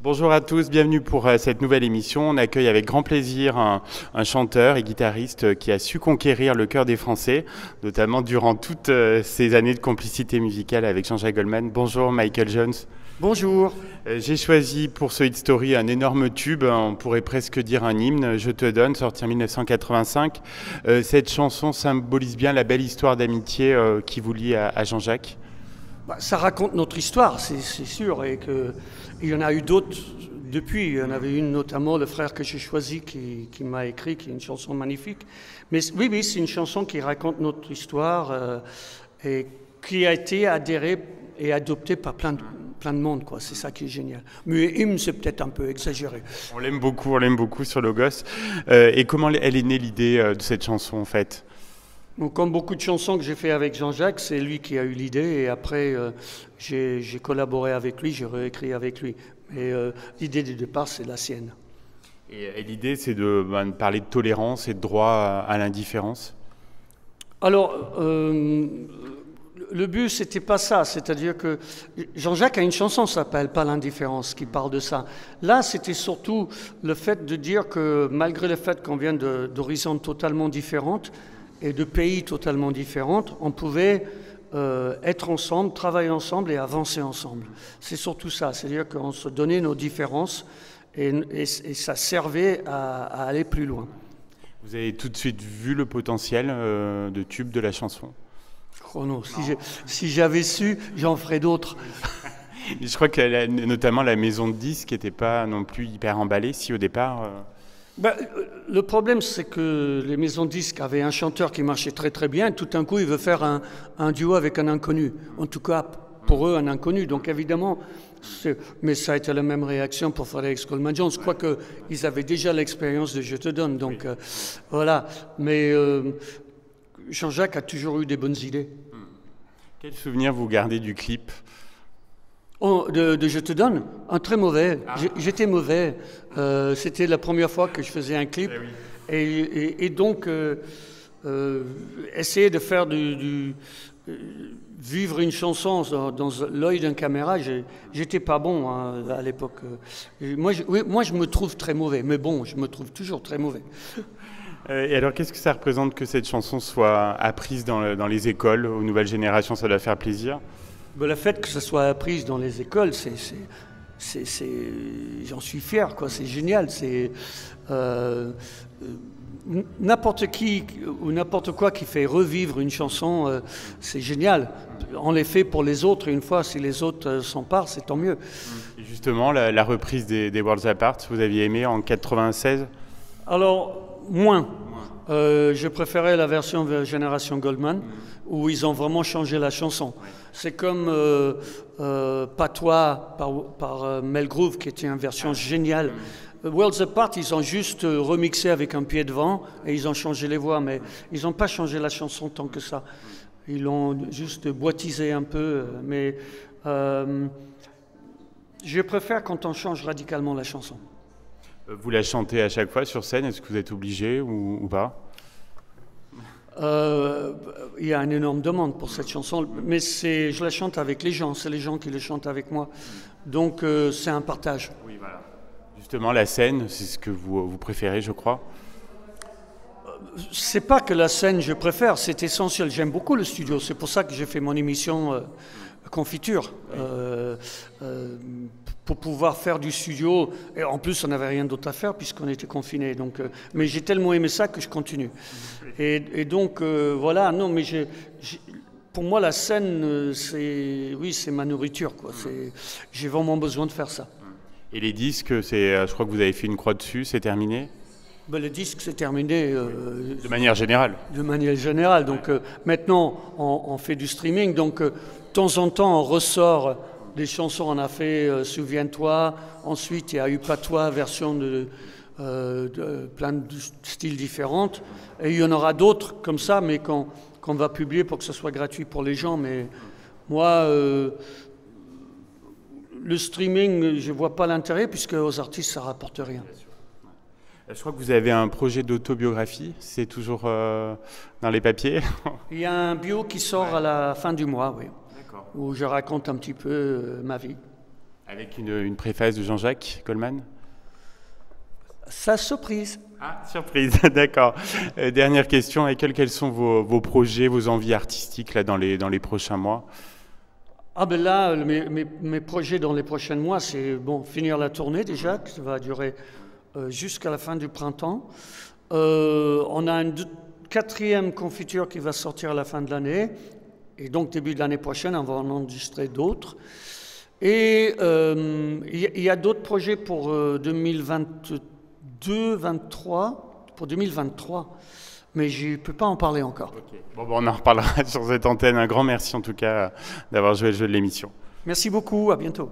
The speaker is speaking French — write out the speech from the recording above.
Bonjour à tous, bienvenue pour cette nouvelle émission. On accueille avec grand plaisir un chanteur et guitariste qui a su conquérir le cœur des Français, notamment durant toutes ces années de complicité musicale avec Jean-Jacques Goldman. Bonjour Michael Jones. Bonjour. J'ai choisi pour ce Hit Story un énorme tube, on pourrait presque dire un hymne, Je te donne, sorti en 1985. Cette chanson symbolise bien la belle histoire d'amitié qui vous lie à Jean-Jacques. Ça raconte notre histoire, c'est sûr, et il y en a eu d'autres depuis. Il y en avait une notamment, Le frère que j'ai choisi, qui m'a écrit, qui est une chanson magnifique. Mais oui, c'est une chanson qui raconte notre histoire et qui a été adhérée et adoptée par plein de monde, quoi. C'est ça qui est génial. Mais hymne, c'est peut-être un peu exagéré. On l'aime beaucoup sur Logos. Et comment elle est née l'idée de cette chanson en fait ? Donc, comme beaucoup de chansons que j'ai fait avec Jean-Jacques, c'est lui qui a eu l'idée et après j'ai collaboré avec lui, j'ai réécrit avec lui. Mais l'idée du départ, c'est la sienne. Et l'idée, c'est de parler de tolérance et de droit à l'indifférence ? Alors, le but, c'était pas ça. C'est-à-dire que Jean-Jacques a une chanson qui s'appelle Pas l'indifférence, qui parle de ça. Là, c'était surtout le fait de dire que malgré le fait qu'on vient d'horizons totalement différentes, et de pays totalement différents, on pouvait être ensemble, travailler ensemble et avancer ensemble. C'est surtout ça, c'est-à-dire qu'on se donnait nos différences et ça servait à aller plus loin. Vous avez tout de suite vu le potentiel de tube de la chanson ? Oh non, si j'avais su, j'en ferais d'autres. Je crois que notamment la maison de disques n'était pas non plus hyper emballée, si au départ... Le problème, c'est que les maisons de disques avaient un chanteur qui marchait très très bien, et tout d'un coup, il veut faire un duo avec un inconnu. En tout cas, pour eux, un inconnu. Donc évidemment, mais ça a été la même réaction pour Frédéric Coleman Jones, quoique ils avaient déjà l'expérience de Je te donne. Donc voilà. Mais Jean-Jacques a toujours eu des bonnes idées. Quel souvenir vous gardez du clip ? De Je te donne, un très mauvais. J'étais mauvais. C'était la première fois que je faisais un clip. Et donc, essayer de faire vivre une chanson dans l'œil d'une caméra, j'étais pas bon à l'époque. Moi, je me trouve très mauvais. Mais bon, je me trouve toujours très mauvais. Et alors, qu'est-ce que ça représente que cette chanson soit apprise dans les écoles, aux nouvelles générations ? Ça doit faire plaisir. Le fait que ça soit appris dans les écoles, j'en suis fier, quoi. C'est génial. C'est n'importe qui ou n'importe quoi qui fait revivre une chanson, c'est génial. On les fait pour les autres et une fois, si les autres s'emparent, c'est tant mieux. Et justement, la reprise des Worlds Apart, vous aviez aimé en 96 ? Alors, moins. Je préférais la version de Génération Goldman, où ils ont vraiment changé la chanson. C'est comme Patois par Mel Groove, qui était une version géniale. Worlds Apart, ils ont juste remixé avec un pied de vent et ils ont changé les voix, mais ils n'ont pas changé la chanson tant que ça. Ils l'ont juste boitisé un peu, mais je préfère quand on change radicalement la chanson. Vous la chantez à chaque fois sur scène, est-ce que vous êtes obligé ou pas ? Il y a une énorme demande pour cette chanson, mais je la chante avec les gens, c'est les gens qui le chantent avec moi. Donc c'est un partage. Oui, voilà. Justement, la scène, c'est ce que vous préférez, je crois. C'est pas que la scène je préfère, c'est essentiel. J'aime beaucoup le studio, c'est pour ça que j'ai fait mon émission Confiture. Pour pouvoir faire du studio, et en plus on n'avait rien d'autre à faire puisqu'on était confinés. Donc, mais j'ai tellement aimé ça que je continue. Et donc voilà, non, mais pour moi la scène, c'est ma nourriture, quoi. J'ai vraiment besoin de faire ça. Et les disques, je crois que vous avez fait une croix dessus, c'est terminé ? Le disque, c'est terminé. De manière générale. De manière générale. Donc maintenant, on fait du streaming. Donc de temps en temps, on ressort des chansons. On a fait Souviens-toi. Ensuite, il y a eu Patois, version de plein de styles différents. Et il y en aura d'autres comme ça, mais qu'on va publier pour que ce soit gratuit pour les gens. Mais moi, le streaming, je ne vois pas l'intérêt puisque aux artistes, ça ne rapporte rien. Je crois que vous avez un projet d'autobiographie, c'est toujours dans les papiers. Il y a un bio qui sort à la fin du mois, oui, où je raconte un petit peu ma vie. Avec une préface de Jean-Jacques Goldman? Sa surprise. Ah, surprise, d'accord. Dernière question, Michael, quels sont vos projets, vos envies artistiques là, dans les prochains mois? Ah ben là, mes projets dans les prochains mois, c'est bon, finir la tournée déjà, qui va durer jusqu'à la fin du printemps. On a une quatrième confiture qui va sortir à la fin de l'année. Et donc, début de l'année prochaine, on va en enregistrer d'autres. Et il y a d'autres projets pour 2022-2023, pour 2023. Mais je ne peux pas en parler encore. Okay. Bon, on en reparlera sur cette antenne. Un grand merci en tout cas d'avoir joué le jeu de l'émission. Merci beaucoup, à bientôt.